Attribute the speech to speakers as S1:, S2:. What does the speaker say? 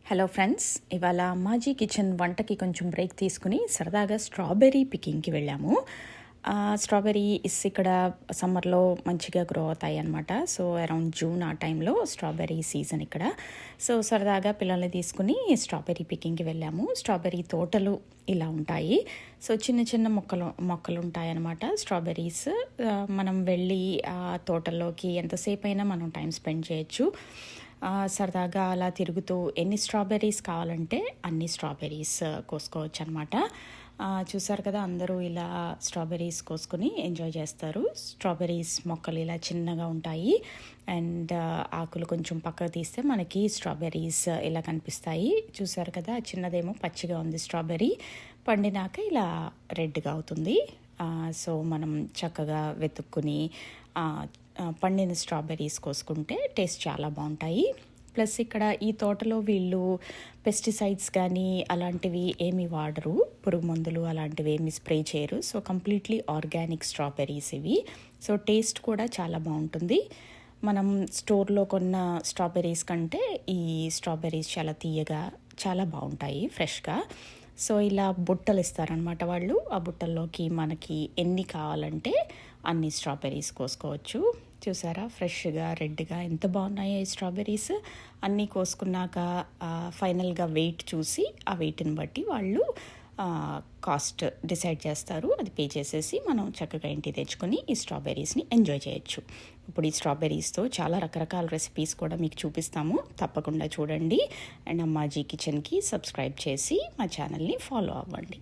S1: Hello friends, ఇవాళ Ammaji kitchen వంటకి కొంచెం బ్రేక్ తీసుకుని సరదాగా స్ట్రాబెర్రీ పికింగ్కి వెళ్ళాము. స్ట్రాబెర్రీస్ ఇక్కడ సమ్మర్లో మంచిగా గ్రో అవుతాయి అన్నమాట. సో అరౌండ్ జూన్ ఆ టైంలో స్ట్రాబెర్రీ సీజన్ ఇక్కడ. సో సరదాగా పిల్లల్ని తీసుకుని స్ట్రాబెర్రీ పికింగ్కి వెళ్ళాము. స్ట్రాబెర్రీ తోటలు ఇలా ఉంటాయి. సో చిన్న చిన్న మొక్కలు ఉంటాయి అన్నమాట స్ట్రాబెర్రీస్. మనం వెళ్ళి ఆ తోటల్లోకి ఎంతసేపు అయినా మనం టైం స్పెండ్ చేయొచ్చు. సరదాగా అలా తిరుగుతూ ఎన్ని స్ట్రాబెర్రీస్ కావాలంటే అన్ని స్ట్రాబెర్రీస్ కోసుకోవచ్చు అనమాట. చూసారు కదా, అందరూ ఇలా స్ట్రాబెర్రీస్ కోసుకొని ఎంజాయ్ చేస్తారు. స్ట్రాబెర్రీస్ మొక్కలు ఇలా చిన్నగా ఉంటాయి అండ్ ఆకులు కొంచెం పక్కకు తీస్తే మనకి స్ట్రాబెర్రీస్ ఇలా కనిపిస్తాయి. చూసారు కదా, చిన్నదేమో పచ్చిగా ఉంది స్ట్రాబెర్రీ, పండినాక ఇలా రెడ్గా అవుతుంది. సో మనం చక్కగా వెతుక్కుని పండిన స్ట్రాబెర్రీస్ కోసుకుంటే టేస్ట్ చాలా బాగుంటాయి. ప్లస్ ఇక్కడ ఈ తోటలో వీళ్ళు పెస్టిసైడ్స్ కానీ అలాంటివి ఏమి వాడరు, పురుగు మందులు అలాంటివి ఏమి స్ప్రే చేయరు. సో కంప్లీట్లీ ఆర్గానిక్ స్ట్రాబెర్రీస్ ఇవి. సో టేస్ట్ కూడా చాలా బాగుంటుంది. మనం స్టోర్లో కొన్న స్ట్రాబెర్రీస్ కంటే ఈ స్ట్రాబెర్రీస్ చాలా తీయగా చాలా బాగుంటాయి ఫ్రెష్గా. సో ఇలా బుట్టలు ఇస్తారనమాట వాళ్ళు. ఆ బుట్టల్లోకి మనకి ఎన్ని కావాలంటే అన్ని స్ట్రాబెర్రీస్ కోసుకోవచ్చు. చూసారా, ఫ్రెష్గా రెడ్గా ఎంత బాగున్నాయో ఈ స్ట్రాబెర్రీస్. అన్నీ కోసుకున్నాక ఫైనల్గా వెయిట్ చూసి ఆ వెయిట్ని బట్టి వాళ్ళు కాస్ట్ డిసైడ్ చేస్తారు. అది పే చేసేసి మనం చక్కగా ఇంటికి తెచ్చుకొని ఈ స్ట్రాబెర్రీస్ని ఎంజాయ్ చేయొచ్చు. ఇప్పుడు ఈ స్ట్రాబెర్రీస్తో చాలా రకరకాల రెసిపీస్ కూడా మీకు చూపిస్తాము, తప్పకుండా చూడండి. అండ్ అమ్మాజీ కిచెన్కి సబ్స్క్రైబ్ చేసి మా ఛానల్ని ఫాలో అవ్వండి.